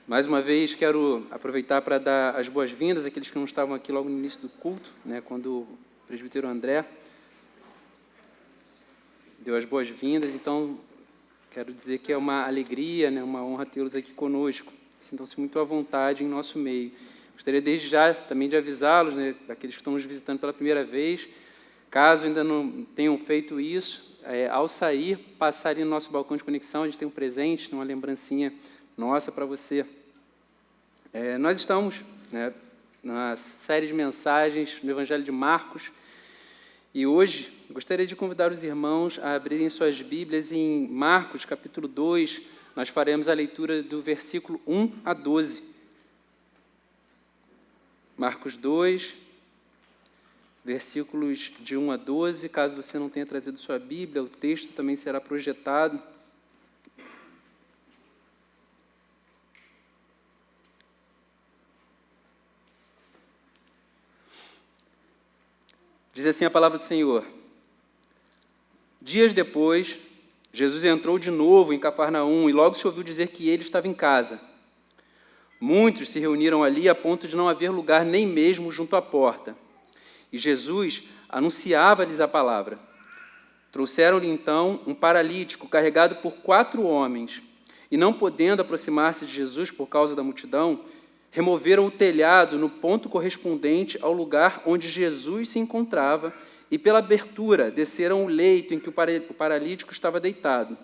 Mais uma vez, quero aproveitar para dar as boas-vindas àqueles que não estavam aqui logo no início do culto, quando o presbítero André deu as boas-vindas. Então, quero dizer que é uma alegria, uma honra tê-los aqui conosco. Sintam-se muito à vontade em nosso meio. Gostaria desde já também de avisá-los, daqueles que estão nos visitando pela primeira vez, caso ainda não tenham feito isso, ao sair, passar ali no nosso balcão de conexão, a gente tem um presente, uma lembrancinha nossa para você. Nós estamos na série de mensagens no Evangelho de Marcos, e hoje gostaria de convidar os irmãos a abrirem suas Bíblias em Marcos, capítulo 2, nós faremos a leitura do versículo 1 a 12. Marcos 2, versículos de 1 a 12, caso você não tenha trazido sua Bíblia, o texto também será projetado. Diz assim a palavra do Senhor: Dias depois, Jesus entrou de novo em Cafarnaum e logo se ouviu dizer que ele estava em casa. Muitos se reuniram ali a ponto de não haver lugar nem mesmo junto à porta. E Jesus anunciava-lhes a palavra. Trouxeram-lhe então um paralítico carregado por 4 homens, e não podendo aproximar-se de Jesus por causa da multidão, removeram o telhado no ponto correspondente ao lugar onde Jesus se encontrava e, pela abertura, desceram o leito em que o paralítico estava deitado.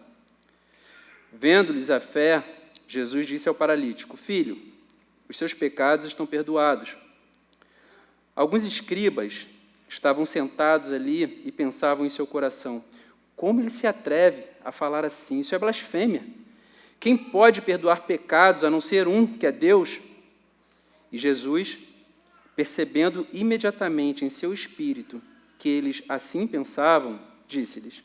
Vendo-lhes a fé, Jesus disse ao paralítico: Filho, os seus pecados estão perdoados. Alguns escribas estavam sentados ali e pensavam em seu coração: como ele se atreve a falar assim? Isso é blasfêmia. Quem pode perdoar pecados a não ser um, que é Deus? E Jesus, percebendo imediatamente em seu espírito que eles assim pensavam, disse-lhes: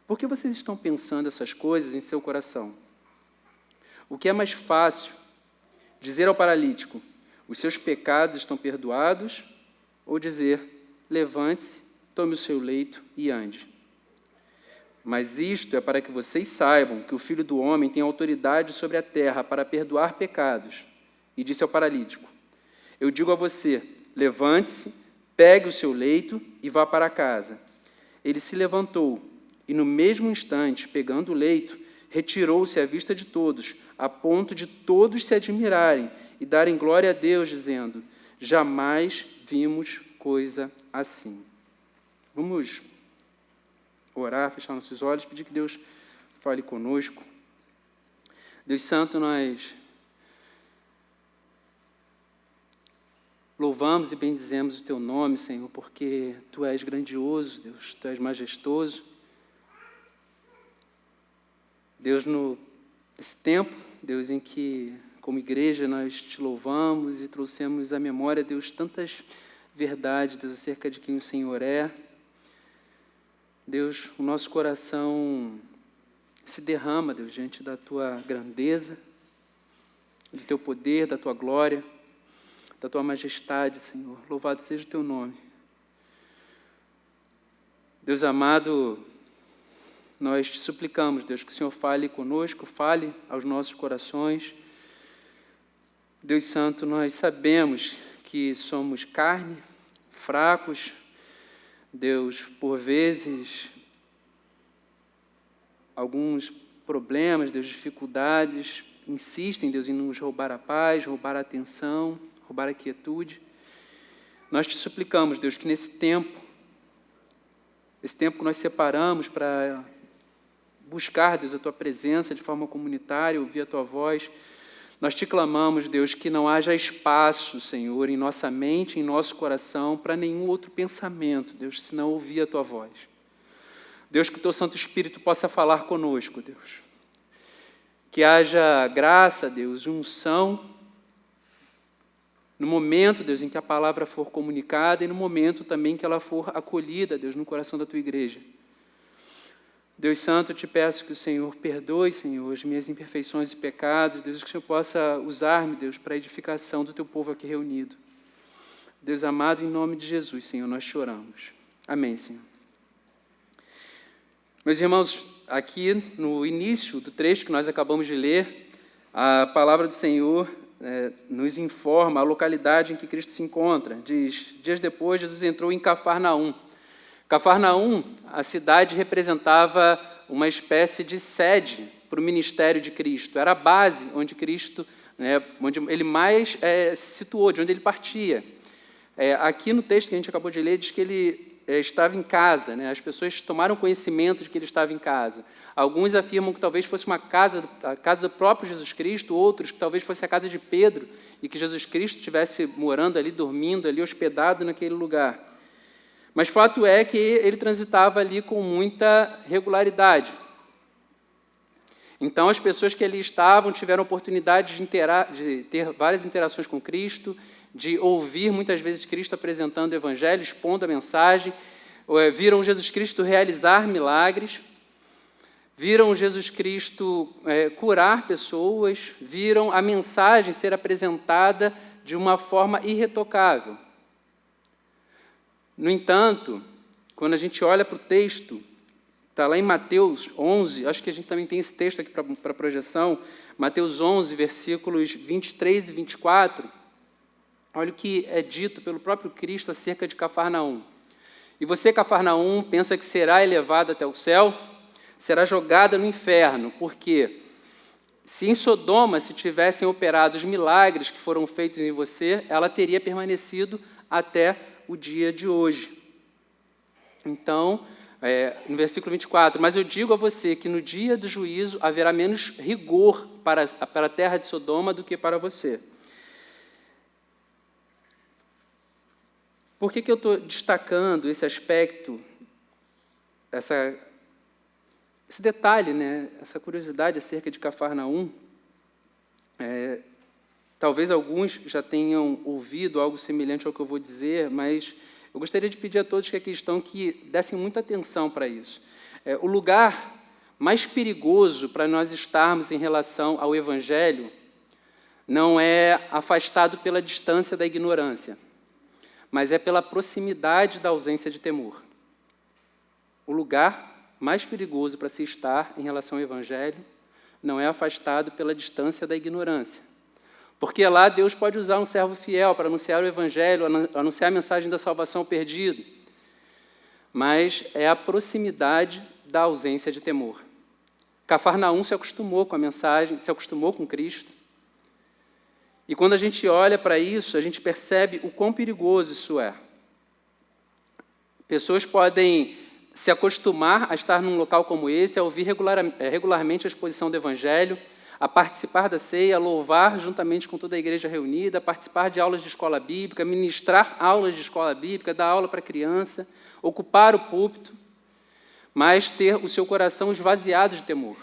Por que vocês estão pensando essas coisas em seu coração? O que é mais fácil, dizer ao paralítico: os seus pecados estão perdoados, ou dizer: levante-se, tome o seu leito e ande? Mas isto é para que vocês saibam que o Filho do Homem tem autoridade sobre a terra para perdoar pecados. E disse ao paralítico: Eu digo a você, levante-se, pegue o seu leito e vá para casa. Ele se levantou e, no mesmo instante, pegando o leito, retirou-se à vista de todos, a ponto de todos se admirarem e darem glória a Deus, dizendo: jamais vimos coisa assim. Vamos orar, fechar nossos olhos, pedir que Deus fale conosco. Deus Santo, nós louvamos e bendizemos o Teu nome, Senhor, porque Tu és grandioso, Deus, Tu és majestoso. Deus, nesse tempo, Deus, em que, como igreja, nós Te louvamos e trouxemos à memória, Deus, tantas verdades, Deus, acerca de quem o Senhor é. Deus, o nosso coração se derrama, Deus, diante da Tua grandeza, do Teu poder, da Tua glória, da Tua majestade, Senhor. Louvado seja o Teu nome. Deus amado, nós Te suplicamos, Deus, que o Senhor fale conosco, fale aos nossos corações. Deus Santo, nós sabemos que somos carne, fracos. Deus, por vezes, alguns problemas, Deus, dificuldades, insistem, Deus, em nos roubar a paz, roubar a atenção, roubar a quietude. Nós Te suplicamos, Deus, que nesse tempo que nós separamos para buscar, Deus, a Tua presença de forma comunitária, ouvir a Tua voz, nós Te clamamos, Deus, que não haja espaço, Senhor, em nossa mente, em nosso coração, para nenhum outro pensamento, Deus, senão ouvir a Tua voz. Deus, que o Teu Santo Espírito possa falar conosco, Deus. Que haja graça, Deus, unção, no momento, Deus, em que a palavra for comunicada e no momento também que ela for acolhida, Deus, no coração da Tua igreja. Deus Santo, eu Te peço que o Senhor perdoe, Senhor, as minhas imperfeições e pecados, Deus, que o Senhor possa usar-me, Deus, para a edificação do Teu povo aqui reunido. Deus amado, em nome de Jesus, Senhor, nós choramos. Amém, Senhor. Meus irmãos, aqui no início do trecho que nós acabamos de ler, a palavra do Senhor nos informa a localidade em que Cristo se encontra. Diz, dias depois, Jesus entrou em Cafarnaum. Cafarnaum, a cidade representava uma espécie de sede para o ministério de Cristo. Era a base onde Cristo, onde ele mais se situou, de onde ele partia. Aqui no texto que a gente acabou de ler, diz que ele estava em casa, as pessoas tomaram conhecimento de que ele estava em casa. Alguns afirmam que talvez fosse a casa do próprio Jesus Cristo, outros que talvez fosse a casa de Pedro, e que Jesus Cristo estivesse morando ali, dormindo ali, hospedado naquele lugar. Mas fato é que ele transitava ali com muita regularidade. Então, as pessoas que ali estavam tiveram oportunidade de ter várias interações com Cristo, de ouvir muitas vezes Cristo apresentando o Evangelho, expondo a mensagem, viram Jesus Cristo realizar milagres, viram Jesus Cristo curar pessoas, viram a mensagem ser apresentada de uma forma irretocável. No entanto, quando a gente olha para o texto, está lá em Mateus 11, acho que a gente também tem esse texto aqui para projeção, Mateus 11, versículos 23 e 24, olha o que é dito pelo próprio Cristo acerca de Cafarnaum. E você, Cafarnaum, pensa que será elevada até o céu? Será jogada no inferno, porque se em Sodoma se tivessem operado os milagres que foram feitos em você, ela teria permanecido até o dia de hoje. Então, no versículo 24, mas eu digo a você que no dia do juízo haverá menos rigor para a terra de Sodoma do que para você. Por que eu estou destacando esse aspecto, esse detalhe, essa curiosidade acerca de Cafarnaum? Talvez alguns já tenham ouvido algo semelhante ao que eu vou dizer, mas eu gostaria de pedir a todos que aqui estão que dessem muita atenção para isso. O lugar mais perigoso para nós estarmos em relação ao Evangelho não é afastado pela distância da ignorância, mas é pela proximidade da ausência de temor. O lugar mais perigoso para se estar em relação ao Evangelho não é afastado pela distância da ignorância. Porque lá Deus pode usar um servo fiel para anunciar o Evangelho, anunciar a mensagem da salvação ao perdido. Mas é a proximidade da ausência de temor. Cafarnaum se acostumou com a mensagem, se acostumou com Cristo. E quando a gente olha para isso, a gente percebe o quão perigoso isso é. Pessoas podem se acostumar a estar num local como esse, a ouvir regularmente a exposição do Evangelho, a participar da ceia, a louvar juntamente com toda a igreja reunida, a participar de aulas de escola bíblica, ministrar aulas de escola bíblica, dar aula para criança, ocupar o púlpito, mas ter o seu coração esvaziado de temor.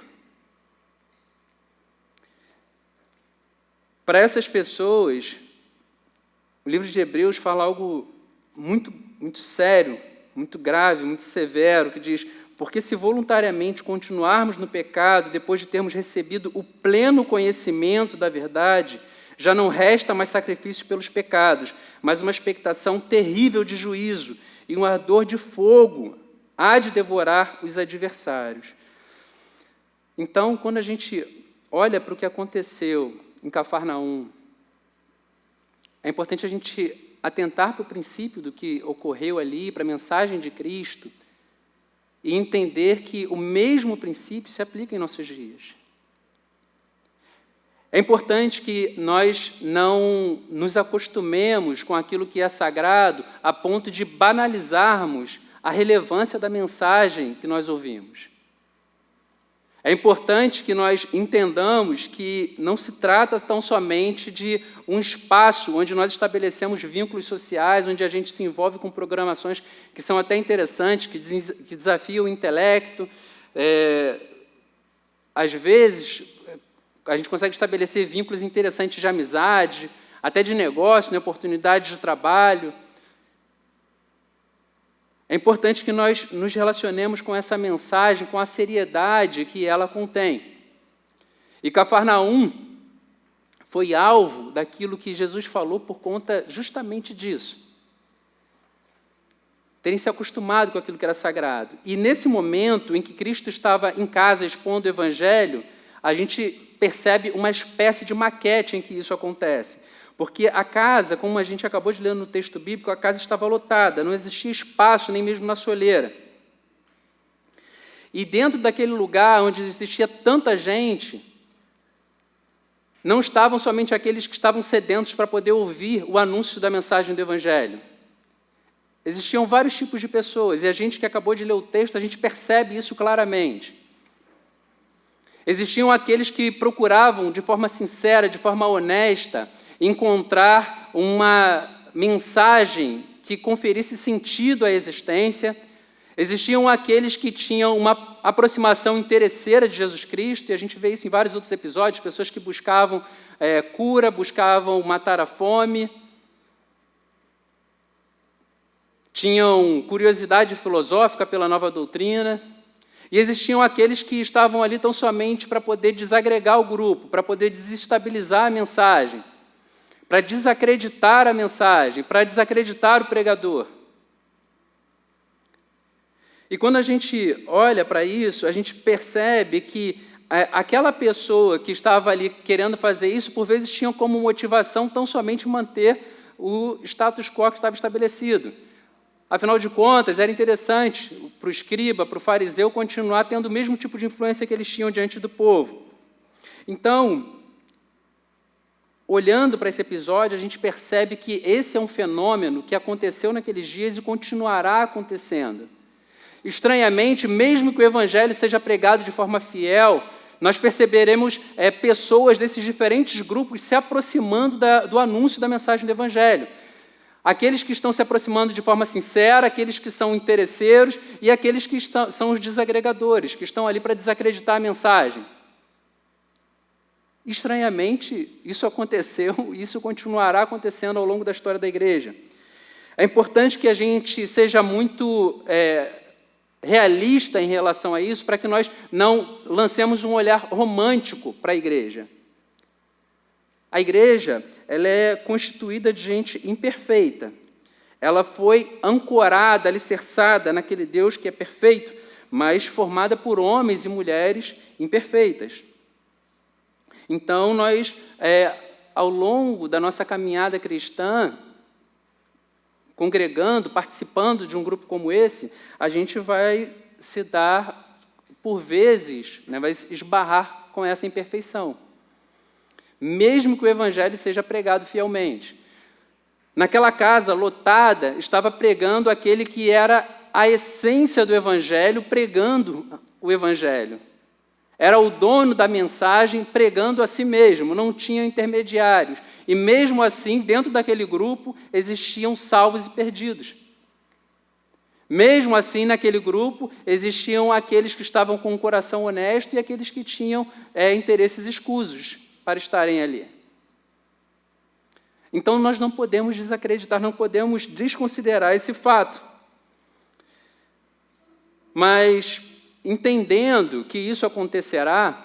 Para essas pessoas, o livro de Hebreus fala algo muito, muito sério, muito grave, muito severo, que diz: porque se voluntariamente continuarmos no pecado, depois de termos recebido o pleno conhecimento da verdade, já não resta mais sacrifício pelos pecados, mas uma expectação terrível de juízo e um ardor de fogo há de devorar os adversários. Então, quando a gente olha para o que aconteceu em Cafarnaum, é importante a gente atentar para o princípio do que ocorreu ali, para a mensagem de Cristo, e entender que o mesmo princípio se aplica em nossos dias. É importante que nós não nos acostumemos com aquilo que é sagrado a ponto de banalizarmos a relevância da mensagem que nós ouvimos. É importante que nós entendamos que não se trata tão somente de um espaço onde nós estabelecemos vínculos sociais, onde a gente se envolve com programações que são até interessantes, que desafiam o intelecto. Às vezes, a gente consegue estabelecer vínculos interessantes de amizade, até de negócio, oportunidades de trabalho. É importante que nós nos relacionemos com essa mensagem, com a seriedade que ela contém. E Cafarnaum foi alvo daquilo que Jesus falou por conta justamente disso. Terem se acostumado com aquilo que era sagrado. E nesse momento em que Cristo estava em casa expondo o Evangelho, a gente percebe uma espécie de maquete em que isso acontece. Porque a casa, como a gente acabou de ler no texto bíblico, a casa estava lotada, não existia espaço nem mesmo na soleira. E dentro daquele lugar onde existia tanta gente, não estavam somente aqueles que estavam sedentos para poder ouvir o anúncio da mensagem do Evangelho. Existiam vários tipos de pessoas, e a gente que acabou de ler o texto, a gente percebe isso claramente. Existiam aqueles que procuravam, de forma sincera, de forma honesta, encontrar uma mensagem que conferisse sentido à existência. Existiam aqueles que tinham uma aproximação interesseira de Jesus Cristo, e a gente vê isso em vários outros episódios, pessoas que buscavam cura, buscavam matar a fome, tinham curiosidade filosófica pela nova doutrina, e existiam aqueles que estavam ali tão somente para poder desagregar o grupo, para poder desestabilizar a mensagem, para desacreditar a mensagem, para desacreditar o pregador. E quando a gente olha para isso, a gente percebe que aquela pessoa que estava ali querendo fazer isso, por vezes tinha como motivação tão somente manter o status quo que estava estabelecido. Afinal de contas, era interessante para o escriba, para o fariseu, continuar tendo o mesmo tipo de influência que eles tinham diante do povo. Então, olhando para esse episódio, a gente percebe que esse é um fenômeno que aconteceu naqueles dias e continuará acontecendo. Estranhamente, mesmo que o Evangelho seja pregado de forma fiel, nós perceberemos pessoas desses diferentes grupos se aproximando do anúncio da mensagem do Evangelho. Aqueles que estão se aproximando de forma sincera, aqueles que são interesseiros e aqueles que são os desagregadores, que estão ali para desacreditar a mensagem. Estranhamente, isso aconteceu e isso continuará acontecendo ao longo da história da igreja. É importante que a gente seja muito realista em relação a isso, para que nós não lancemos um olhar romântico para a igreja. A igreja, ela é constituída de gente imperfeita. Ela foi ancorada, alicerçada naquele Deus que é perfeito, mas formada por homens e mulheres imperfeitas. Então, nós, ao longo da nossa caminhada cristã, congregando, participando de um grupo como esse, a gente vai se dar, por vezes, vai esbarrar com essa imperfeição. Mesmo que o Evangelho seja pregado fielmente. Naquela casa lotada, estava pregando aquele que era a essência do Evangelho, pregando o Evangelho. Era o dono da mensagem pregando a si mesmo, não tinha intermediários. E mesmo assim, dentro daquele grupo, existiam salvos e perdidos. Mesmo assim, naquele grupo, existiam aqueles que estavam com o coração honesto e aqueles que tinham interesses escusos para estarem ali. Então, nós não podemos desacreditar, não podemos desconsiderar esse fato. Mas, entendendo que isso acontecerá,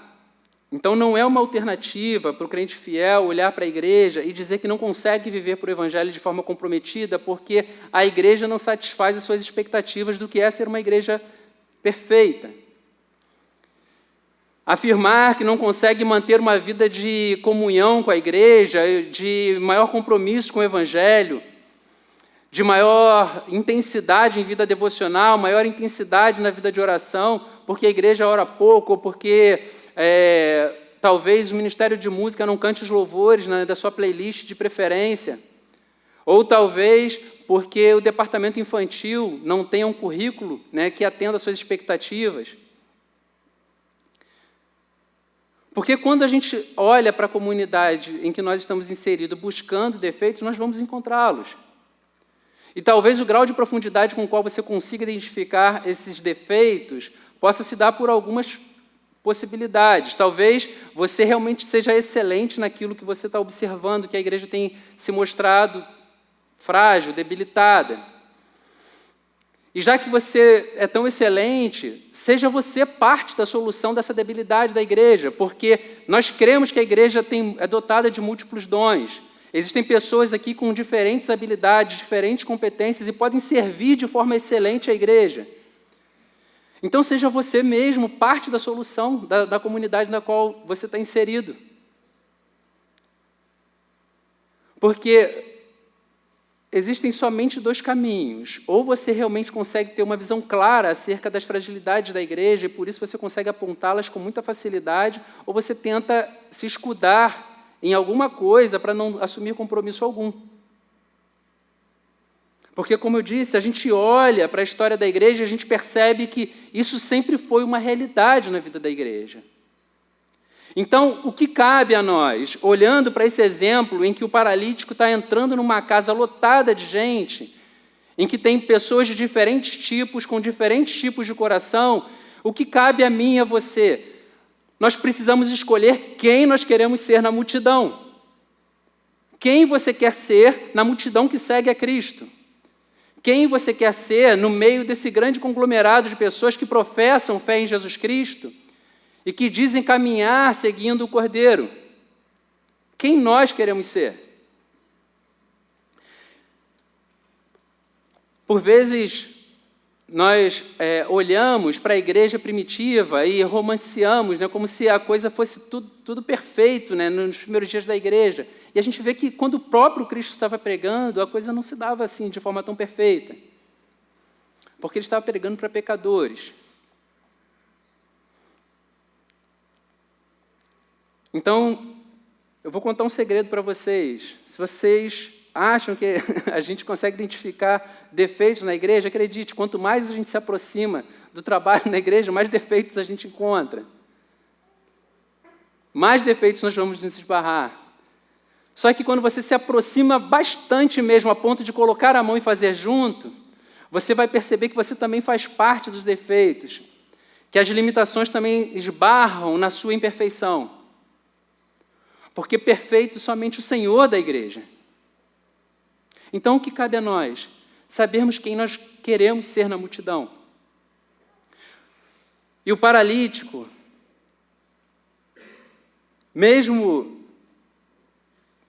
então não é uma alternativa para o crente fiel olhar para a igreja e dizer que não consegue viver para o Evangelho de forma comprometida, porque a igreja não satisfaz as suas expectativas do que é ser uma igreja perfeita. Afirmar que não consegue manter uma vida de comunhão com a igreja, de maior compromisso com o Evangelho, de maior intensidade em vida devocional, maior intensidade na vida de oração, porque a igreja ora pouco, ou porque talvez o Ministério de Música não cante os louvores da sua playlist de preferência, ou talvez porque o departamento infantil não tenha um currículo que atenda às suas expectativas. Porque quando a gente olha para a comunidade em que nós estamos inseridos buscando defeitos, nós vamos encontrá-los. E talvez o grau de profundidade com o qual você consiga identificar esses defeitos possa se dar por algumas possibilidades. Talvez você realmente seja excelente naquilo que você está observando, que a igreja tem se mostrado frágil, debilitada. E já que você é tão excelente, seja você parte da solução dessa debilidade da igreja, porque nós cremos que a igreja é dotada de múltiplos dons. Existem pessoas aqui com diferentes habilidades, diferentes competências e podem servir de forma excelente à igreja. Então, seja você mesmo parte da solução da comunidade na qual você está inserido. Porque existem somente dois caminhos. Ou você realmente consegue ter uma visão clara acerca das fragilidades da igreja, e por isso você consegue apontá-las com muita facilidade, ou você tenta se escudar em alguma coisa para não assumir compromisso algum. Porque, como eu disse, a gente olha para a história da igreja e a gente percebe que isso sempre foi uma realidade na vida da igreja. Então, o que cabe a nós, olhando para esse exemplo em que o paralítico está entrando numa casa lotada de gente, em que tem pessoas de diferentes tipos, com diferentes tipos de coração, o que cabe a mim e a você? Nós precisamos escolher quem nós queremos ser na multidão. Quem você quer ser na multidão que segue a Cristo? Quem você quer ser no meio desse grande conglomerado de pessoas que professam fé em Jesus Cristo e que dizem caminhar seguindo o Cordeiro? Quem nós queremos ser? Por vezes, nós olhamos para a igreja primitiva e romanceamos, né, como se a coisa fosse tudo perfeito, né, nos primeiros dias da igreja. E a gente vê que, quando o próprio Cristo estava pregando, a coisa não se dava assim, de forma tão perfeita. Porque ele estava pregando para pecadores. Então, eu vou contar um segredo para vocês. Se vocês acham que a gente consegue identificar defeitos na igreja, acredite, quanto mais a gente se aproxima do trabalho na igreja, mais defeitos a gente encontra. Mais defeitos nós vamos nos esbarrar. Só que quando você se aproxima bastante mesmo, a ponto de colocar a mão e fazer junto, você vai perceber que você também faz parte dos defeitos, que as limitações também esbarram na sua imperfeição. Porque perfeito somente o Senhor da igreja. Então, o que cabe a nós? Sabermos quem nós queremos ser na multidão. E o paralítico, mesmo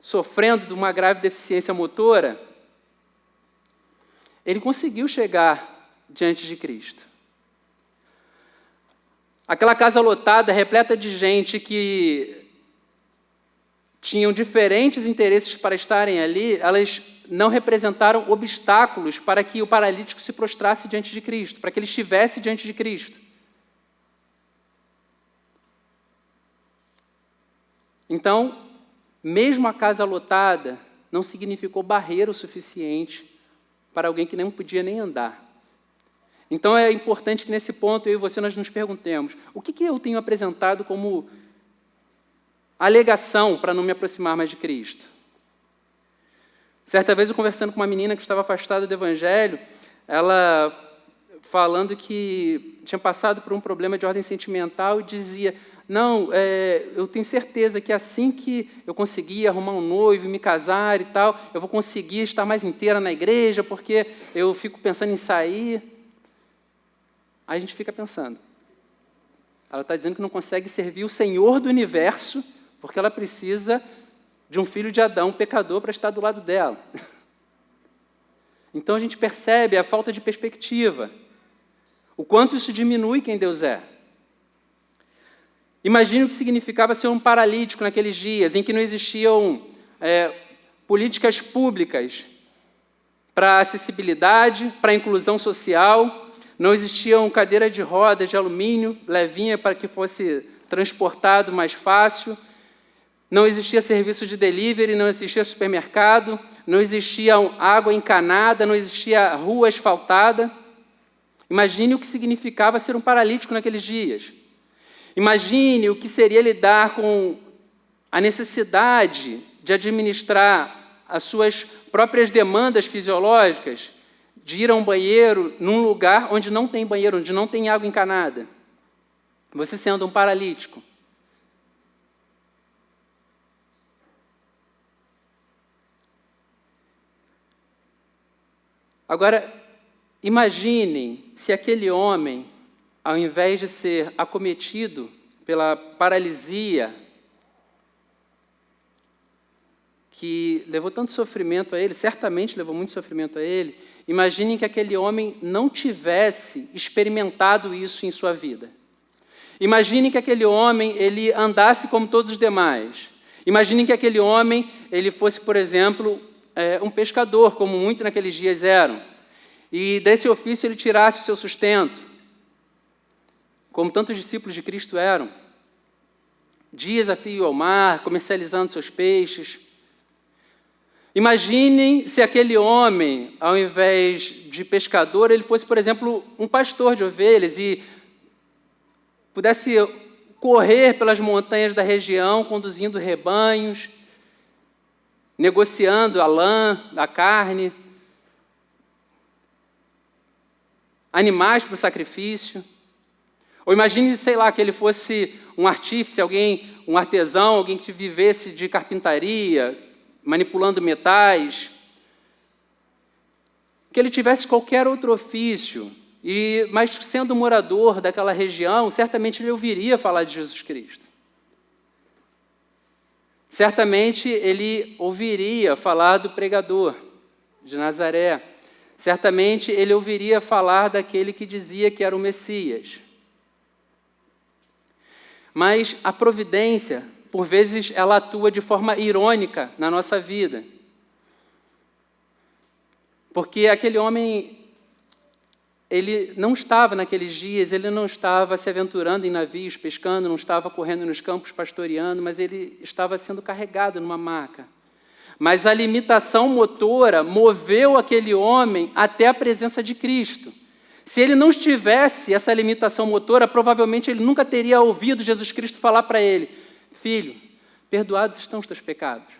sofrendo de uma grave deficiência motora, ele conseguiu chegar diante de Cristo. Aquela casa lotada, repleta de gente que tinham diferentes interesses para estarem ali, elas não representaram obstáculos para que o paralítico se prostrasse diante de Cristo, para que ele estivesse diante de Cristo. Então, mesmo a casa lotada não significou barreira o suficiente para alguém que não podia nem andar. Então, é importante que, nesse ponto, eu e você, nós nos perguntemos, o que eu tenho apresentado como alegação para não me aproximar mais de Cristo? Certa vez, eu conversando com uma menina que estava afastada do Evangelho, ela falando que tinha passado por um problema de ordem sentimental e dizia, não, eu tenho certeza que assim que eu conseguir arrumar um noivo, me casar e tal, eu vou conseguir estar mais inteira na igreja, porque eu fico pensando em sair. Aí a gente fica pensando. Ela está dizendo que não consegue servir o Senhor do universo, porque ela precisa de um filho de Adão, um pecador, para estar do lado dela. Então a gente percebe a falta de perspectiva, o quanto isso diminui quem Deus é. Imagine o que significava ser um paralítico naqueles dias, em que não existiam políticas públicas para acessibilidade, para inclusão social, não existiam cadeiras de rodas de alumínio, levinha para que fosse transportado mais fácil, não existia serviço de delivery, não existia supermercado, não existia água encanada, não existia rua asfaltada. Imagine o que significava ser um paralítico naqueles dias. Imagine o que seria lidar com a necessidade de administrar as suas próprias demandas fisiológicas, de ir a um banheiro num lugar onde não tem banheiro, onde não tem água encanada. Você sendo um paralítico. Agora, imaginem se aquele homem, ao invés de ser acometido pela paralisia que levou tanto sofrimento a ele, certamente levou muito sofrimento a ele, imaginem que aquele homem não tivesse experimentado isso em sua vida. Imaginem que aquele homem ele andasse como todos os demais. Imaginem que aquele homem ele fosse, por exemplo, um pescador, como muitos naqueles dias eram. E desse ofício ele tirasse o seu sustento, como tantos discípulos de Cristo eram. Dias a fio ao mar, comercializando seus peixes. Imaginem se aquele homem, ao invés de pescador, ele fosse, por exemplo, um pastor de ovelhas e pudesse correr pelas montanhas da região, conduzindo rebanhos, negociando a lã, a carne, animais para o sacrifício. Ou imagine, sei lá, que ele fosse um artífice, um artesão, alguém que vivesse de carpintaria, manipulando metais, que ele tivesse qualquer outro ofício, mas sendo morador daquela região, certamente ele ouviria falar de Jesus Cristo. Certamente ele ouviria falar do pregador de Nazaré. Certamente ele ouviria falar daquele que dizia que era o Messias. Mas a providência, por vezes, ela atua de forma irônica na nossa vida. Porque aquele homem, ele não estava naqueles dias, ele não estava se aventurando em navios, pescando, não estava correndo nos campos, pastoreando, mas ele estava sendo carregado numa maca. Mas a limitação motora moveu aquele homem até a presença de Cristo. Se ele não tivesse essa limitação motora, provavelmente ele nunca teria ouvido Jesus Cristo falar para ele: filho, perdoados estão os teus pecados.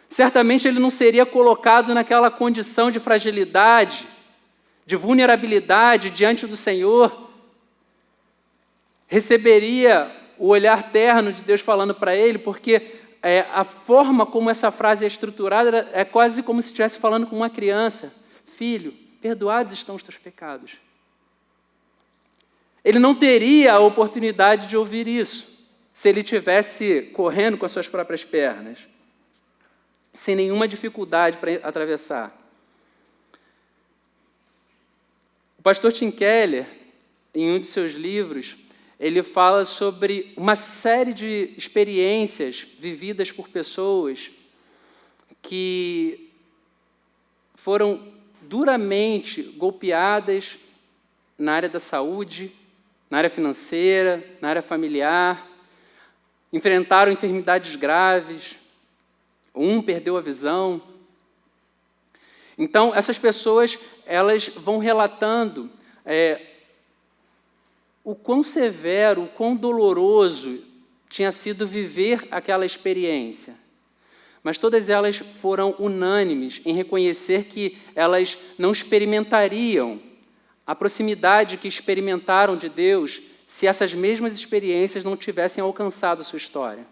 Certamente ele não seria colocado naquela condição de fragilidade, de vulnerabilidade diante do Senhor. Receberia o olhar terno de Deus falando para ele, porque a forma como essa frase é estruturada é quase como se estivesse falando com uma criança. Filho, perdoados estão os teus pecados. Ele não teria a oportunidade de ouvir isso se ele estivesse correndo com as suas próprias pernas, sem nenhuma dificuldade para atravessar. O pastor Tim Keller, em um de seus livros, ele fala sobre uma série de experiências vividas por pessoas que foram duramente golpeadas na área da saúde, na área financeira, na área familiar, enfrentaram enfermidades graves, um perdeu a visão. Então, essas pessoas, elas vão relatando o quão severo, o quão doloroso tinha sido viver aquela experiência. Mas todas elas foram unânimes em reconhecer que elas não experimentariam a proximidade que experimentaram de Deus se essas mesmas experiências não tivessem alcançado a sua história.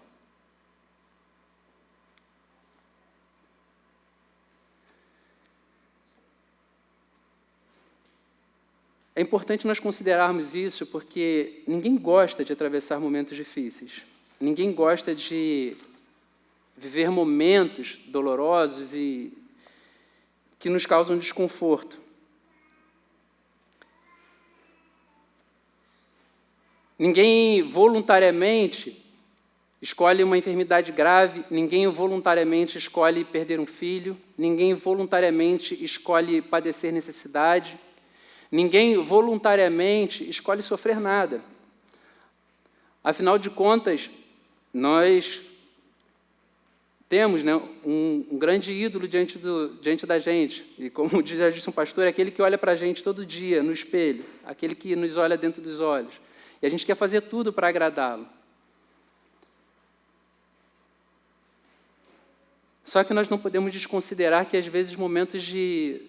É importante nós considerarmos isso porque ninguém gosta de atravessar momentos difíceis. Ninguém gosta de viver momentos dolorosos e que nos causam desconforto. Ninguém voluntariamente escolhe uma enfermidade grave, ninguém voluntariamente escolhe perder um filho, ninguém voluntariamente escolhe padecer necessidade. Ninguém voluntariamente escolhe sofrer nada. Afinal de contas, nós temos um grande ídolo diante da gente. E como já disse um pastor, é aquele que olha para a gente todo dia no espelho, aquele que nos olha dentro dos olhos. E a gente quer fazer tudo para agradá-lo. Só que nós não podemos desconsiderar que, às vezes, momentos de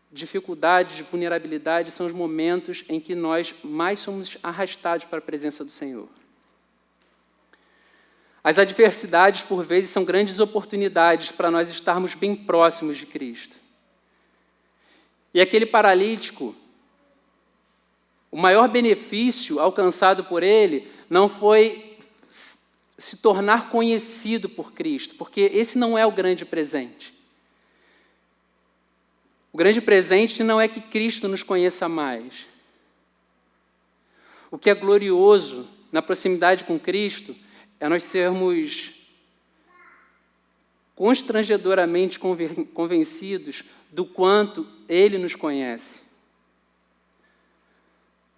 dificuldade, de vulnerabilidade, são os momentos em que nós mais somos arrastados para a presença do Senhor. As adversidades, por vezes, são grandes oportunidades para nós estarmos bem próximos de Cristo. E aquele paralítico, o maior benefício alcançado por ele não foi se tornar conhecido por Cristo, porque esse não é o grande presente. O grande presente não é que Cristo nos conheça mais. O que é glorioso na proximidade com Cristo é nós sermos constrangedoramente convencidos do quanto Ele nos conhece.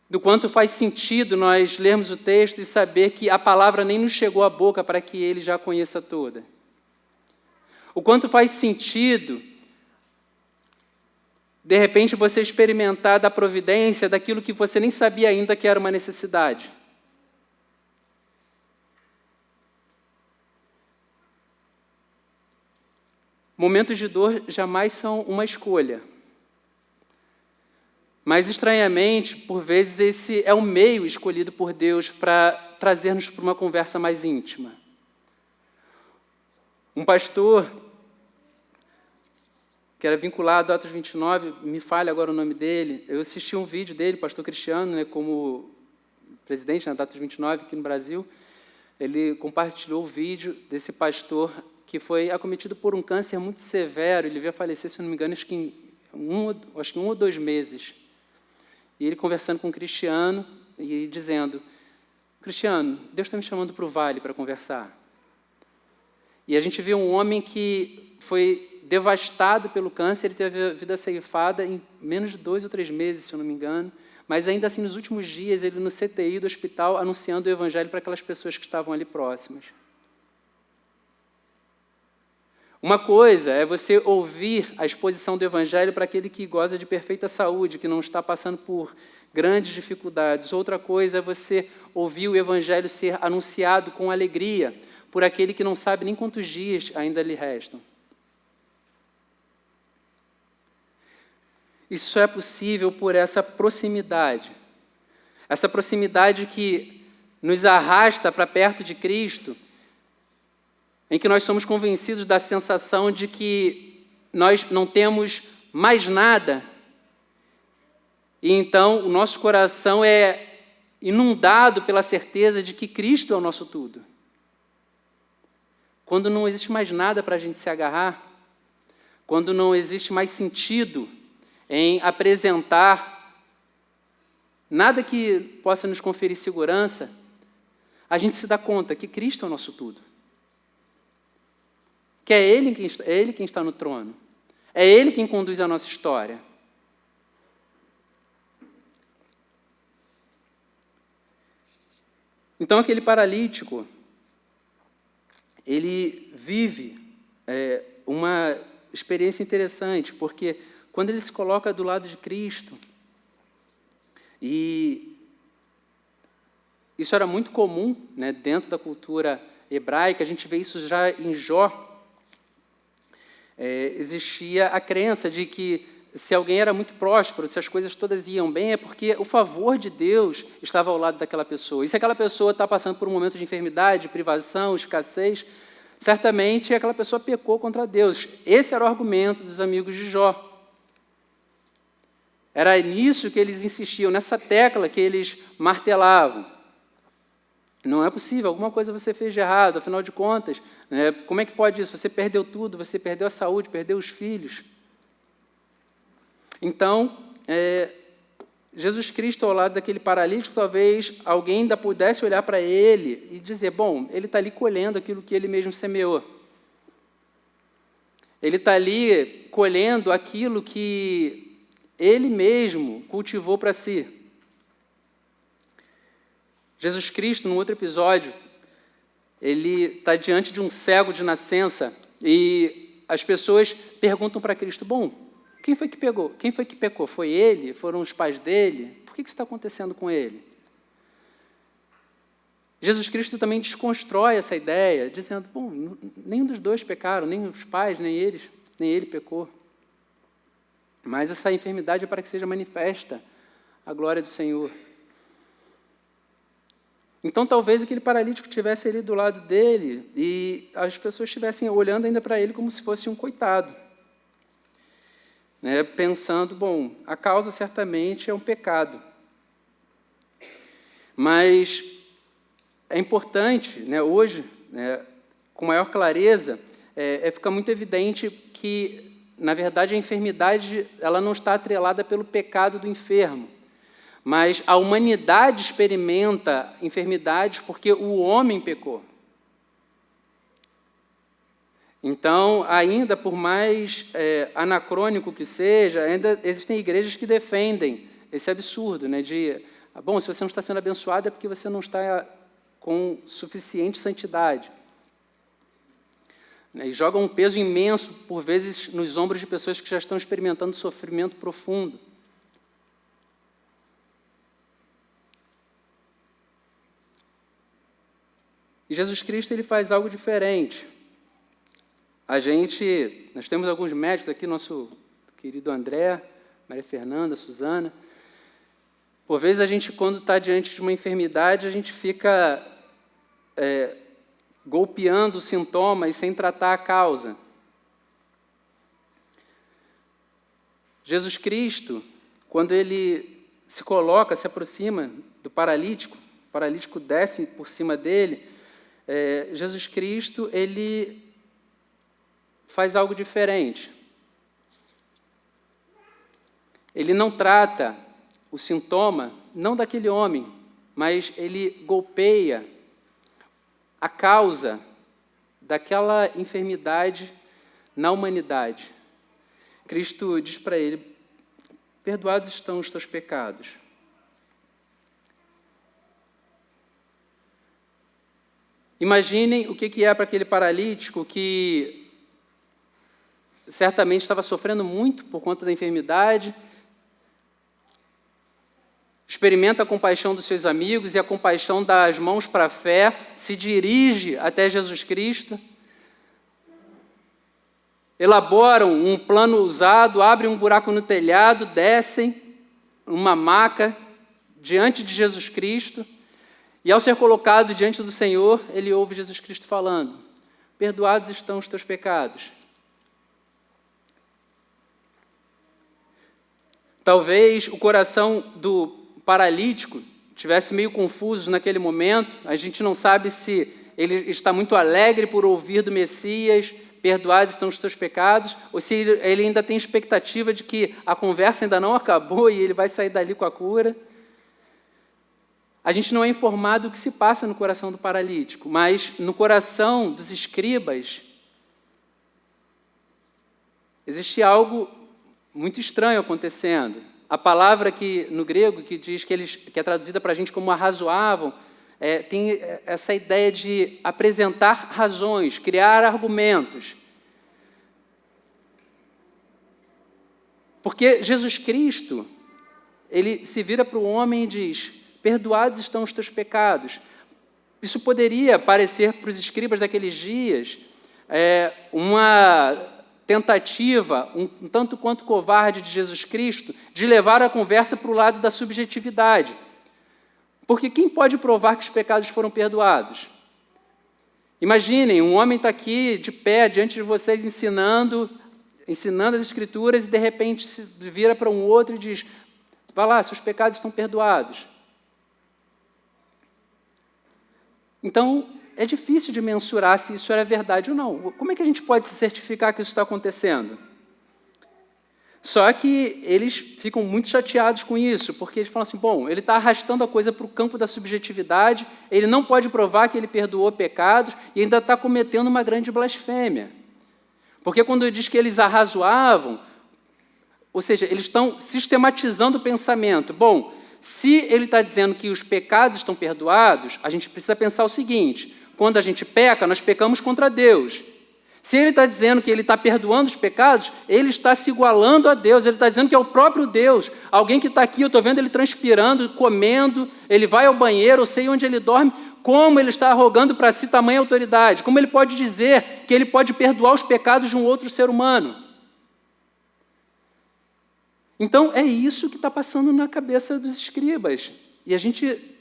Do quanto faz sentido nós lermos o texto e saber que a palavra nem nos chegou à boca para que Ele já a conheça toda. O quanto faz sentido, de repente, você experimentar da providência daquilo que você nem sabia ainda que era uma necessidade. Momentos de dor jamais são uma escolha. Mas, estranhamente, por vezes, esse é o meio escolhido por Deus para trazer-nos para uma conversa mais íntima. Um pastor, que era vinculado a Atos 29, me falha agora o nome dele, eu assisti um vídeo dele, pastor Cristiano, como presidente da Atos 29 aqui no Brasil, ele compartilhou o vídeo desse pastor que foi acometido por um câncer muito severo, ele veio a falecer, se não me engano, acho que em 1 ou 2 meses. E ele conversando com o Cristiano e dizendo, Cristiano, Deus está me chamando para o vale para conversar. E a gente viu um homem que foi devastado pelo câncer, ele teve a vida ceifada em menos de 2 ou 3 meses, se eu não me engano, mas ainda assim, nos últimos dias, ele no CTI do hospital, anunciando o evangelho para aquelas pessoas que estavam ali próximas. Uma coisa é você ouvir a exposição do evangelho para aquele que goza de perfeita saúde, que não está passando por grandes dificuldades. Outra coisa é você ouvir o evangelho ser anunciado com alegria por aquele que não sabe nem quantos dias ainda lhe restam. Isso só é possível por essa proximidade que nos arrasta para perto de Cristo, em que nós somos convencidos da sensação de que nós não temos mais nada, e então o nosso coração é inundado pela certeza de que Cristo é o nosso tudo. Quando não existe mais nada para a gente se agarrar, quando não existe mais sentido em apresentar nada que possa nos conferir segurança, a gente se dá conta que Cristo é o nosso tudo. Que é Ele quem está no trono. É Ele quem conduz a nossa história. Então, aquele paralítico, ele vive uma experiência interessante, porque quando ele se coloca do lado de Cristo, e isso era muito comum, né, dentro da cultura hebraica, a gente vê isso já em Jó, existia a crença de que se alguém era muito próspero, se as coisas todas iam bem, é porque o favor de Deus estava ao lado daquela pessoa. E se aquela pessoa está passando por um momento de enfermidade, privação, escassez, certamente aquela pessoa pecou contra Deus. Esse era o argumento dos amigos de Jó. Era nisso que eles insistiam, nessa tecla que eles martelavam. Não é possível, alguma coisa você fez de errado, afinal de contas, né, como é que pode isso? Você perdeu tudo, você perdeu a saúde, perdeu os filhos. Então, Jesus Cristo ao lado daquele paralítico, talvez alguém ainda pudesse olhar para ele e dizer, bom, ele está ali colhendo aquilo que ele mesmo semeou. Ele está ali colhendo aquilo que ele mesmo cultivou para si. Jesus Cristo, num outro episódio, ele está diante de um cego de nascença e as pessoas perguntam para Cristo, bom, quem foi que pegou? Quem foi que pecou? Foi ele? Foram os pais dele? Por que isso está acontecendo com ele? Jesus Cristo também desconstrói essa ideia, dizendo, bom, nenhum dos dois pecaram, nem os pais, nem ele pecou. Mas essa enfermidade é para que seja manifesta a glória do Senhor. Então, talvez aquele paralítico estivesse ali do lado dele e as pessoas estivessem olhando ainda para ele como se fosse um coitado. Né, pensando, bom, a causa certamente é um pecado. Mas é importante, né, hoje, né, com maior clareza, fica muito evidente que, na verdade, a enfermidade ela não está atrelada pelo pecado do enfermo, mas a humanidade experimenta enfermidades porque o homem pecou. Então, ainda por mais anacrônico que seja, ainda existem igrejas que defendem esse absurdo, né, de, bom, se você não está sendo abençoado é porque você não está com suficiente santidade. E jogam um peso imenso, por vezes, nos ombros de pessoas que já estão experimentando sofrimento profundo. E Jesus Cristo ele faz algo diferente. Nós temos alguns médicos aqui, nosso querido André, Maria Fernanda, Suzana. Por vezes, a gente, quando está diante de uma enfermidade, a gente fica golpeando o sintoma e sem tratar a causa. Jesus Cristo, quando ele se aproxima do paralítico, o paralítico desce por cima dele, Jesus Cristo, ele faz algo diferente. Ele não trata o sintoma, não daquele homem, mas ele golpeia a causa daquela enfermidade na humanidade. Cristo diz para ele, perdoados estão os teus pecados. Imaginem o que é para aquele paralítico que certamente estava sofrendo muito por conta da enfermidade, experimenta a compaixão dos seus amigos e a compaixão das mãos para a fé, se dirige até Jesus Cristo, elaboram um plano usado, abrem um buraco no telhado, descem uma maca diante de Jesus Cristo, e ao ser colocado diante do Senhor, ele ouve Jesus Cristo falando, perdoados estão os teus pecados. Talvez o coração do paralítico estivesse meio confuso naquele momento, a gente não sabe se ele está muito alegre por ouvir do Messias, perdoados estão os teus pecados, ou se ele ainda tem expectativa de que a conversa ainda não acabou e ele vai sair dali com a cura. A gente não é informado do que se passa no coração do paralítico, mas no coração dos escribas existe algo muito estranho acontecendo. A palavra que, no grego, que diz que é traduzida para a gente como arrazoavam, tem essa ideia de apresentar razões, criar argumentos. Porque Jesus Cristo, ele se vira para o homem e diz, perdoados estão os teus pecados. Isso poderia parecer para os escribas daqueles dias uma tentativa, um tanto quanto covarde de Jesus Cristo, de levar a conversa para o lado da subjetividade. Porque quem pode provar que os pecados foram perdoados? Imaginem, um homem está aqui de pé diante de vocês ensinando as Escrituras e de repente se vira para um outro e diz, vá lá, seus pecados estão perdoados. Então, é difícil de mensurar se isso era verdade ou não. Como é que a gente pode se certificar que isso está acontecendo? Só que eles ficam muito chateados com isso, porque eles falam assim, bom, ele está arrastando a coisa para o campo da subjetividade, ele não pode provar que ele perdoou pecados e ainda está cometendo uma grande blasfêmia. Porque quando diz que eles arrazoavam, ou seja, eles estão sistematizando o pensamento. Bom, se ele está dizendo que os pecados estão perdoados, a gente precisa pensar o seguinte, quando a gente peca, nós pecamos contra Deus. Se ele está dizendo que ele está perdoando os pecados, ele está se igualando a Deus, ele está dizendo que é o próprio Deus. Alguém que está aqui, eu estou vendo ele transpirando, comendo, ele vai ao banheiro, eu sei onde ele dorme, como ele está arrogando para si tamanha autoridade, como ele pode dizer que ele pode perdoar os pecados de um outro ser humano. Então, é isso que está passando na cabeça dos escribas. E a gente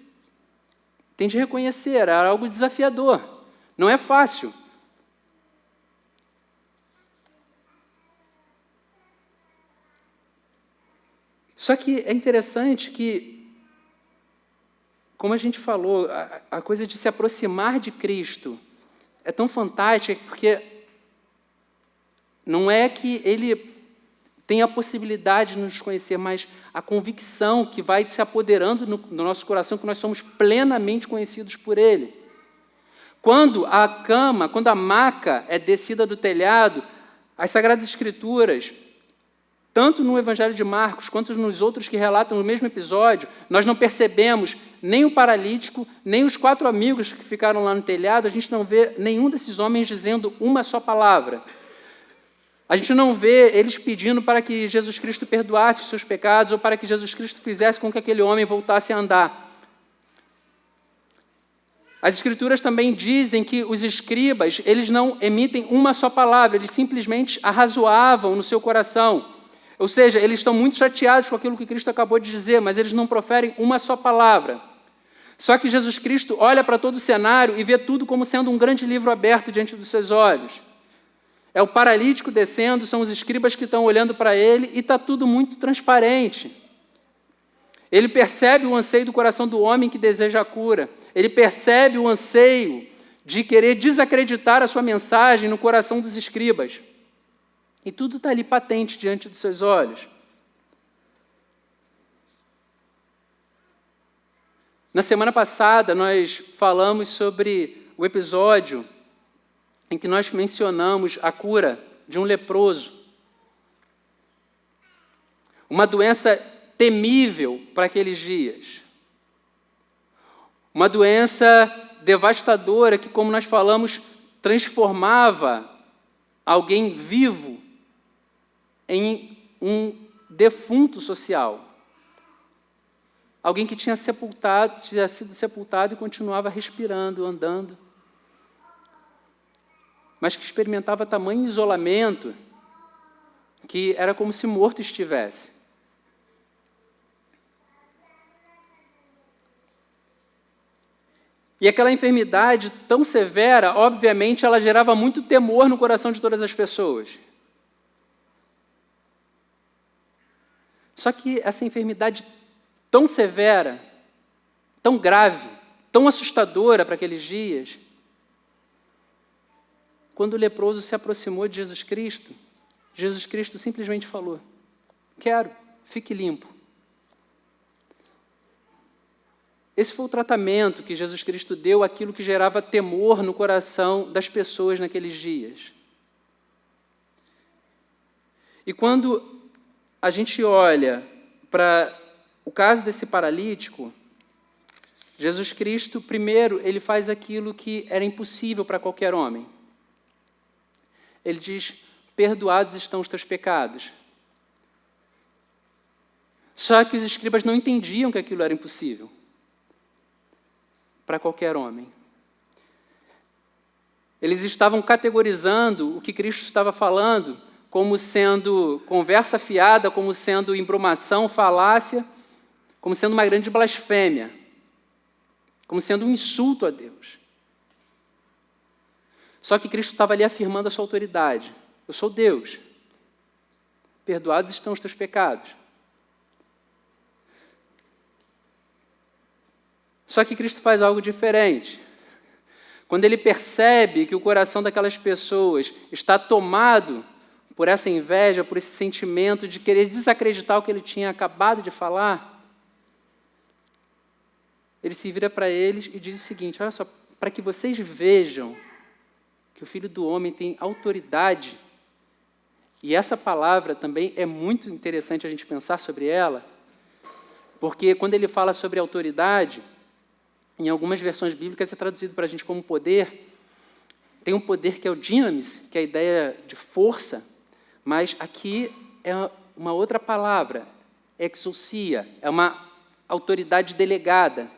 tem de reconhecer, era algo desafiador. Não é fácil. Só que é interessante que como a gente falou, a coisa de se aproximar de Cristo é tão fantástica, porque não é que Ele tem a possibilidade de nos conhecer, mas a convicção que vai se apoderando no nosso coração, que nós somos plenamente conhecidos por Ele. Quando a maca é descida do telhado, as Sagradas Escrituras, tanto no Evangelho de Marcos, quanto nos outros que relatam o mesmo episódio, nós não percebemos nem o paralítico, nem os 4 amigos que ficaram lá no telhado, a gente não vê nenhum desses homens dizendo uma só palavra. A gente não vê eles pedindo para que Jesus Cristo perdoasse os seus pecados ou para que Jesus Cristo fizesse com que aquele homem voltasse a andar. As Escrituras também dizem que os escribas, eles não emitem uma só palavra, eles simplesmente arrazoavam no seu coração. Ou seja, eles estão muito chateados com aquilo que Cristo acabou de dizer, mas eles não proferem uma só palavra. Só que Jesus Cristo olha para todo o cenário e vê tudo como sendo um grande livro aberto diante dos seus olhos. É o paralítico descendo, são os escribas que estão olhando para ele e está tudo muito transparente. Ele percebe o anseio do coração do homem que deseja a cura. Ele percebe o anseio de querer desacreditar a sua mensagem no coração dos escribas. E tudo está ali patente diante dos seus olhos. Na semana passada, nós falamos sobre o episódio em que nós mencionamos a cura de um leproso. Uma doença temível para aqueles dias. Uma doença devastadora que, como nós falamos, transformava alguém vivo em um defunto social. Alguém que tinha sido sepultado e continuava respirando, andando, mas que experimentava tamanho isolamento que era como se morto estivesse. E aquela enfermidade tão severa, obviamente, ela gerava muito temor no coração de todas as pessoas. Só que essa enfermidade tão severa, tão grave, tão assustadora para aqueles dias, quando o leproso se aproximou de Jesus Cristo simplesmente falou: quero, fique limpo. Esse foi o tratamento que Jesus Cristo deu àquilo que gerava temor no coração das pessoas naqueles dias. E quando a gente olha para o caso desse paralítico, Jesus Cristo, primeiro, ele faz aquilo que era impossível para qualquer homem. Ele diz: perdoados estão os teus pecados. Só que os escribas não entendiam que aquilo era impossível para qualquer homem. Eles estavam categorizando o que Cristo estava falando como sendo conversa fiada, como sendo embrumação, falácia, como sendo uma grande blasfêmia, como sendo um insulto a Deus. Só que Cristo estava ali afirmando a sua autoridade. Eu sou Deus. Perdoados estão os teus pecados. Só que Cristo faz algo diferente. Quando ele percebe que o coração daquelas pessoas está tomado por essa inveja, por esse sentimento de querer desacreditar o que ele tinha acabado de falar, ele se vira para eles e diz o seguinte: olha só, para que vocês vejam que o Filho do Homem tem autoridade, e essa palavra também é muito interessante a gente pensar sobre ela, porque quando ele fala sobre autoridade, em algumas versões bíblicas é traduzido para a gente como poder. Tem um poder que é o dynamis, que é a ideia de força, mas aqui é uma outra palavra, exousia, é uma autoridade delegada.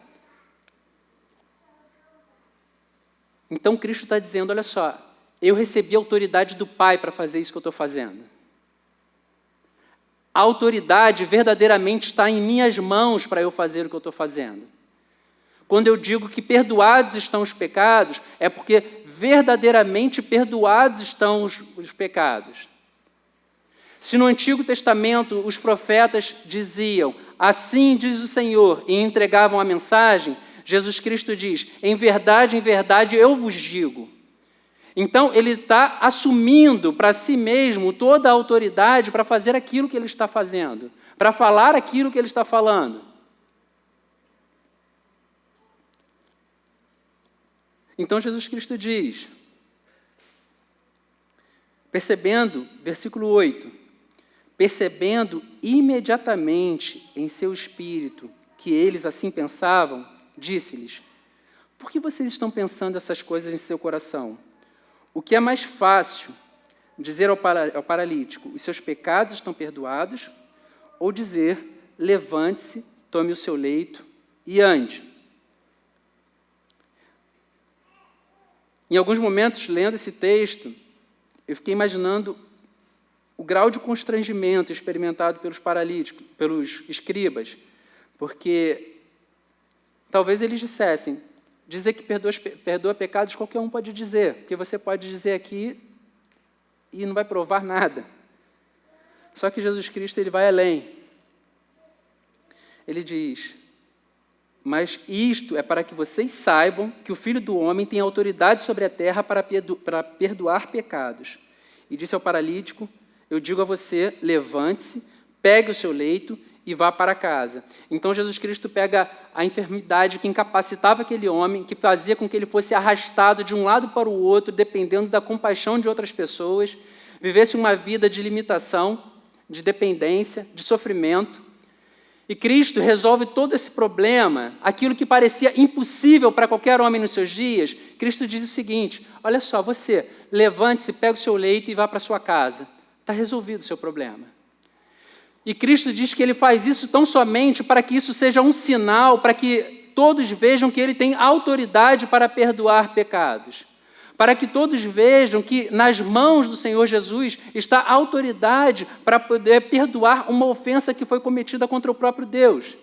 Então Cristo está dizendo: olha só, eu recebi a autoridade do Pai para fazer isso que eu estou fazendo. A autoridade verdadeiramente está em minhas mãos para eu fazer o que eu estou fazendo. Quando eu digo que perdoados estão os pecados, é porque verdadeiramente perdoados estão os pecados. Se no Antigo Testamento os profetas diziam: assim diz o Senhor, e entregavam a mensagem, Jesus Cristo diz, em verdade, eu vos digo. Então, ele está assumindo para si mesmo toda a autoridade para fazer aquilo que ele está fazendo, para falar aquilo que ele está falando. Então, Jesus Cristo diz, percebendo, versículo 8, percebendo imediatamente em seu espírito que eles assim pensavam, disse-lhes, por que vocês estão pensando essas coisas em seu coração? O que é mais fácil, dizer ao paralítico, os seus pecados estão perdoados, ou dizer, levante-se, tome o seu leito e ande. Em alguns momentos, lendo esse texto, eu fiquei imaginando o grau de constrangimento experimentado pelos paralíticos, pelos escribas, porque talvez eles dissessem, dizer que perdoa pecados qualquer um pode dizer, porque você pode dizer aqui e não vai provar nada. Só que Jesus Cristo ele vai além. Ele diz, mas isto é para que vocês saibam que o Filho do Homem tem autoridade sobre a terra para perdoar pecados. E disse ao paralítico, eu digo a você, levante-se, pegue o seu leito e vá para casa. Então, Jesus Cristo pega a enfermidade que incapacitava aquele homem, que fazia com que ele fosse arrastado de um lado para o outro, dependendo da compaixão de outras pessoas, vivesse uma vida de limitação, de dependência, de sofrimento. E Cristo resolve todo esse problema, aquilo que parecia impossível para qualquer homem nos seus dias. Cristo diz o seguinte, olha só, você, levante-se, pega o seu leito e vá para a sua casa. Está resolvido o seu problema. E Cristo diz que ele faz isso tão somente para que isso seja um sinal, para que todos vejam que ele tem autoridade para perdoar pecados. Para que todos vejam que nas mãos do Senhor Jesus está a autoridade para poder perdoar uma ofensa que foi cometida contra o próprio Deus.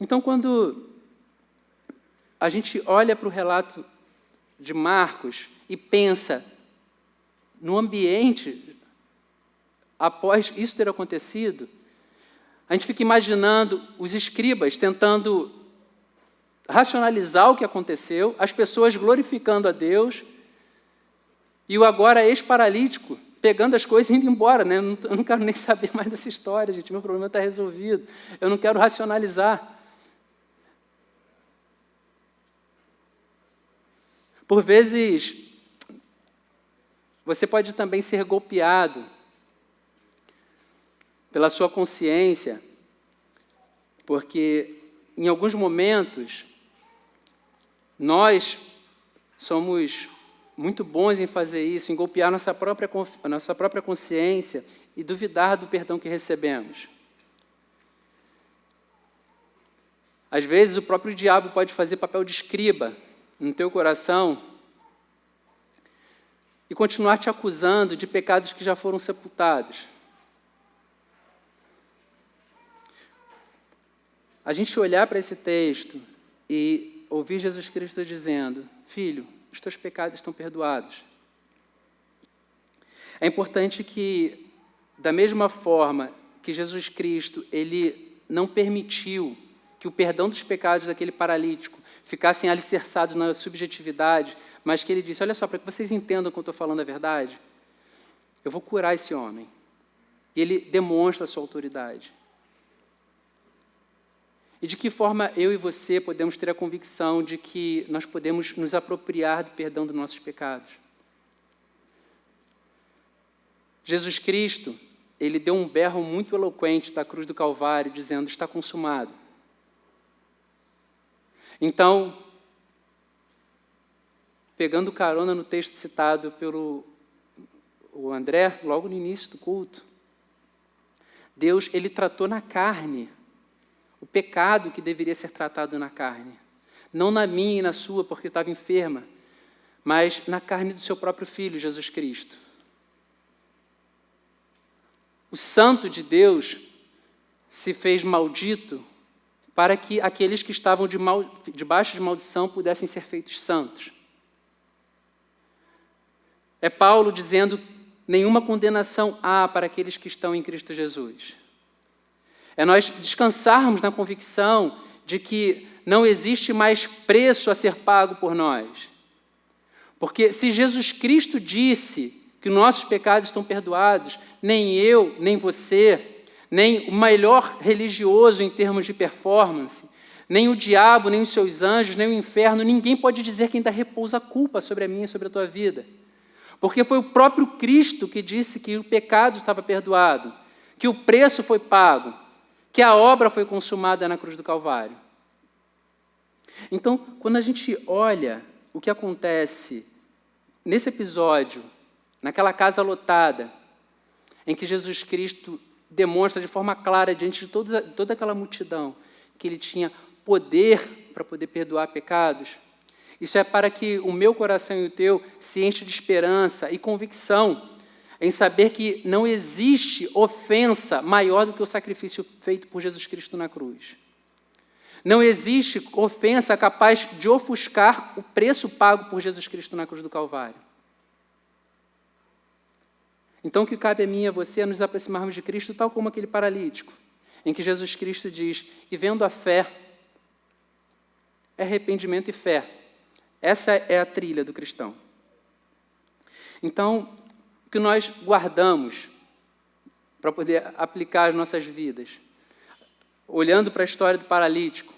Então, quando a gente olha para o relato de Marcos e pensa no ambiente após isso ter acontecido, a gente fica imaginando os escribas tentando racionalizar o que aconteceu, as pessoas glorificando a Deus, e o agora ex-paralítico pegando as coisas e indo embora. Né? Eu não quero nem saber mais dessa história, gente, meu problema está resolvido, eu não quero racionalizar. Por vezes, você pode também ser golpeado pela sua consciência, porque em alguns momentos nós somos muito bons em fazer isso, em golpear nossa própria consciência e duvidar do perdão que recebemos. Às vezes o próprio diabo pode fazer papel de escriba no teu coração e continuar te acusando de pecados que já foram sepultados. A gente olhar para esse texto e ouvir Jesus Cristo dizendo, filho, os teus pecados estão perdoados. É importante que, da mesma forma que Jesus Cristo, ele não permitiu que o perdão dos pecados daquele paralítico ficassem alicerçados na subjetividade, mas que ele disse, olha só, para que vocês entendam que eu estou falando a verdade, eu vou curar esse homem. E ele demonstra a sua autoridade. E de que forma eu e você podemos ter a convicção de que nós podemos nos apropriar do perdão dos nossos pecados? Jesus Cristo, ele deu um berro muito eloquente da cruz do Calvário, dizendo, está consumado. Então, pegando carona no texto citado pelo André, logo no início do culto, Deus, ele tratou na carne o pecado que deveria ser tratado na carne. Não na minha e na sua, porque estava enferma, mas na carne do seu próprio Filho, Jesus Cristo. O Santo de Deus se fez maldito para que aqueles que estavam debaixo de maldição pudessem ser feitos santos. É Paulo dizendo, nenhuma condenação há para aqueles que estão em Cristo Jesus. É nós descansarmos na convicção de que não existe mais preço a ser pago por nós. Porque se Jesus Cristo disse que nossos pecados estão perdoados, nem eu, nem você, nem o melhor religioso em termos de performance, nem o diabo, nem os seus anjos, nem o inferno, ninguém pode dizer que ainda repousa a culpa sobre a minha e sobre a tua vida. Porque foi o próprio Cristo que disse que o pecado estava perdoado, que o preço foi pago, que a obra foi consumada na cruz do Calvário. Então, quando a gente olha o que acontece nesse episódio, naquela casa lotada, em que Jesus Cristo demonstra de forma clara, diante de toda aquela multidão, que ele tinha poder para poder perdoar pecados, isso é para que o meu coração e o teu se enche de esperança e convicção em saber que não existe ofensa maior do que o sacrifício feito por Jesus Cristo na cruz. Não existe ofensa capaz de ofuscar o preço pago por Jesus Cristo na cruz do Calvário. Então, o que cabe a mim e a você é nos aproximarmos de Cristo, tal como aquele paralítico, em que Jesus Cristo diz, e vendo a fé, é arrependimento e fé. Essa é a trilha do cristão. Então, o que nós guardamos para poder aplicar as nossas vidas, olhando para a história do paralítico,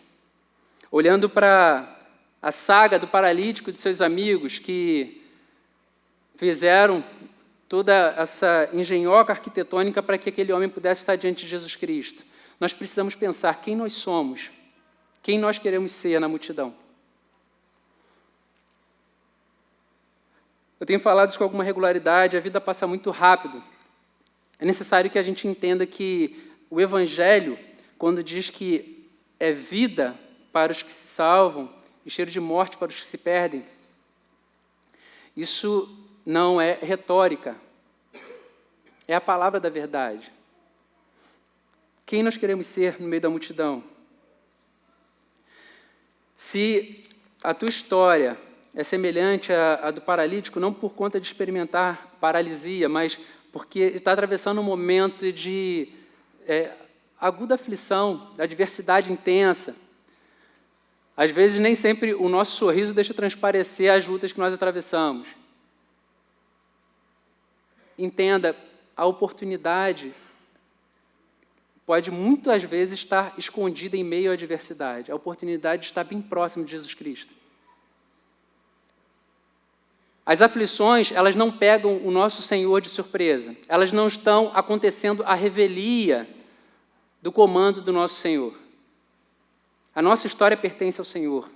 olhando para a saga do paralítico e de seus amigos que fizeram toda essa engenhoca arquitetônica para que aquele homem pudesse estar diante de Jesus Cristo. Nós precisamos pensar quem nós somos, quem nós queremos ser na multidão. Eu tenho falado isso com alguma regularidade, a vida passa muito rápido. É necessário que a gente entenda que o Evangelho, quando diz que é vida para os que se salvam e cheiro de morte para os que se perdem, isso não é retórica, é a palavra da verdade. Quem nós queremos ser no meio da multidão? Se a tua história é semelhante à do paralítico, não por conta de experimentar paralisia, mas porque está atravessando um momento de aguda aflição, adversidade intensa. Às vezes, nem sempre o nosso sorriso deixa transparecer as lutas que nós atravessamos. Entenda, a oportunidade pode muitas vezes estar escondida em meio à adversidade. A oportunidade está bem próxima de Jesus Cristo. As aflições, elas não pegam o nosso Senhor de surpresa. Elas não estão acontecendo à revelia do comando do nosso Senhor. A nossa história pertence ao Senhor.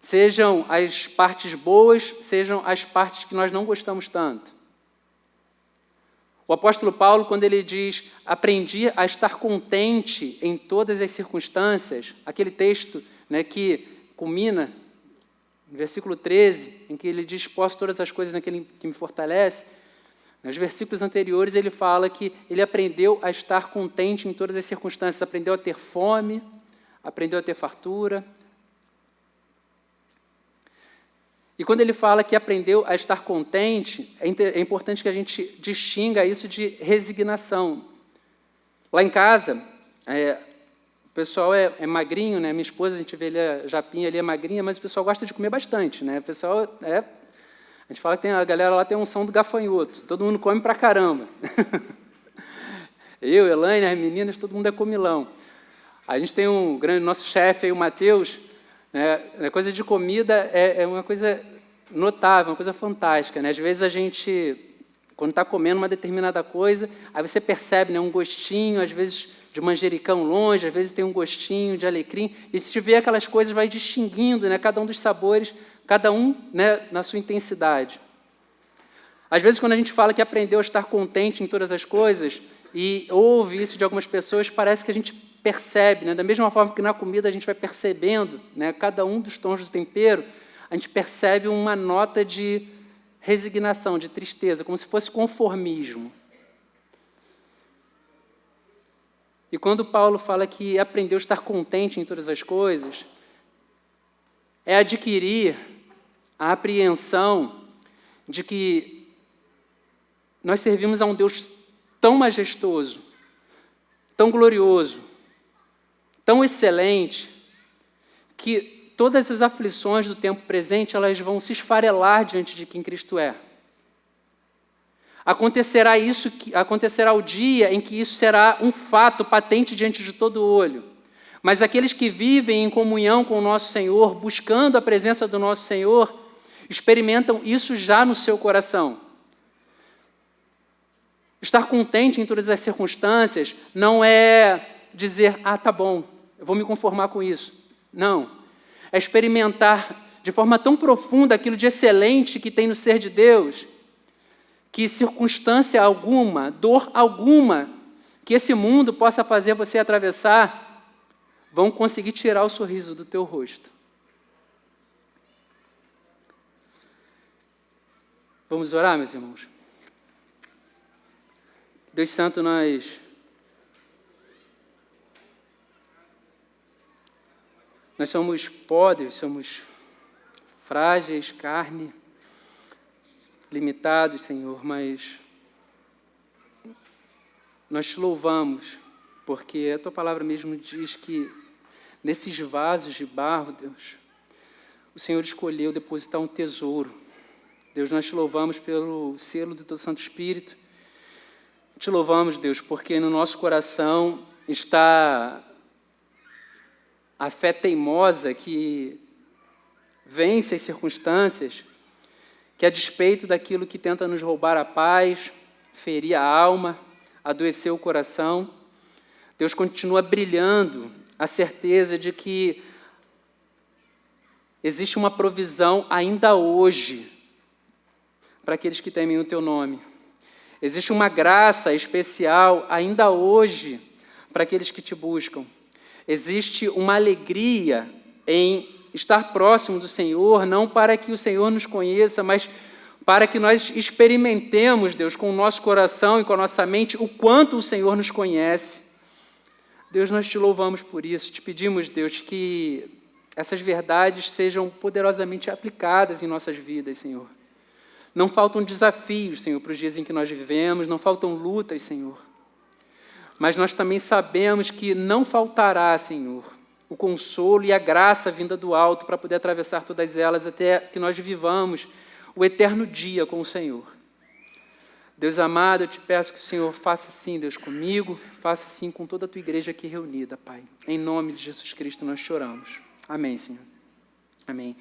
Sejam as partes boas, sejam as partes que nós não gostamos tanto. O apóstolo Paulo, quando ele diz, aprendi a estar contente em todas as circunstâncias, aquele texto, que culmina no versículo 13, em que ele diz, posso todas as coisas naquele que me fortalece, nos versículos anteriores ele fala que ele aprendeu a estar contente em todas as circunstâncias, aprendeu a ter fome, aprendeu a ter fartura. E quando ele fala que aprendeu a estar contente, é importante que a gente distinga isso de resignação. Lá em casa, o pessoal é magrinho, né? Minha esposa, a gente vê ali a Japinha ali, é magrinha, mas o pessoal gosta de comer bastante, né? O pessoal a gente fala que a galera lá tem a unção do gafanhoto, todo mundo come pra caramba. Eu, Elaine, as meninas, todo mundo é comilão. A gente tem nosso chefe aí, o Matheus, a coisa de comida é uma coisa notável, uma coisa fantástica, né? Às vezes a gente, quando está comendo uma determinada coisa, aí você percebe, um gostinho, às vezes de manjericão longe, às vezes tem um gostinho de alecrim, e se tiver aquelas coisas, vai distinguindo, cada um dos sabores, cada um, na sua intensidade. Às vezes, quando a gente fala que aprendeu a estar contente em todas as coisas, e ouve isso de algumas pessoas, parece que a gente percebe, da mesma forma que na comida a gente vai percebendo, cada um dos tons do tempero, a gente percebe uma nota de resignação, de tristeza, como se fosse conformismo. E quando Paulo fala que aprendeu a estar contente em todas as coisas, é adquirir a apreensão de que nós servimos a um Deus tão majestoso, tão glorioso, tão excelente, que todas as aflições do tempo presente, elas vão se esfarelar diante de quem Cristo é. Acontecerá o dia em que isso será um fato patente diante de todo olho. Mas aqueles que vivem em comunhão com o nosso Senhor, buscando a presença do nosso Senhor, experimentam isso já no seu coração. Estar contente em todas as circunstâncias não é dizer, tá bom, eu vou me conformar com isso. Não. É experimentar de forma tão profunda aquilo de excelente que tem no ser de Deus, que circunstância alguma, dor alguma, que esse mundo possa fazer você atravessar, vão conseguir tirar o sorriso do teu rosto. Vamos orar, meus irmãos? Deus Santo, nós somos pó, Deus, somos frágeis, carne, limitados, Senhor, mas nós te louvamos, porque a Tua palavra mesmo diz que nesses vasos de barro, Deus, o Senhor escolheu depositar um tesouro. Deus, nós te louvamos pelo selo do Teu Santo Espírito. Te louvamos, Deus, porque no nosso coração está a fé teimosa que vence as circunstâncias, que a despeito daquilo que tenta nos roubar a paz, ferir a alma, adoecer o coração, Deus continua brilhando a certeza de que existe uma provisão ainda hoje para aqueles que temem o Teu nome. Existe uma graça especial ainda hoje para aqueles que Te buscam. Existe uma alegria em estar próximo do Senhor, não para que o Senhor nos conheça, mas para que nós experimentemos, Deus, com o nosso coração e com a nossa mente, o quanto o Senhor nos conhece. Deus, nós Te louvamos por isso. Te pedimos, Deus, que essas verdades sejam poderosamente aplicadas em nossas vidas, Senhor. Não faltam desafios, Senhor, para os dias em que nós vivemos, não faltam lutas, Senhor. Mas nós também sabemos que não faltará, Senhor, o consolo e a graça vinda do alto para poder atravessar todas elas até que nós vivamos o eterno dia com o Senhor. Deus amado, eu Te peço que o Senhor faça assim, Deus, comigo, faça assim com toda a Tua igreja aqui reunida, Pai. Em nome de Jesus Cristo nós te oramos. Amém, Senhor. Amém.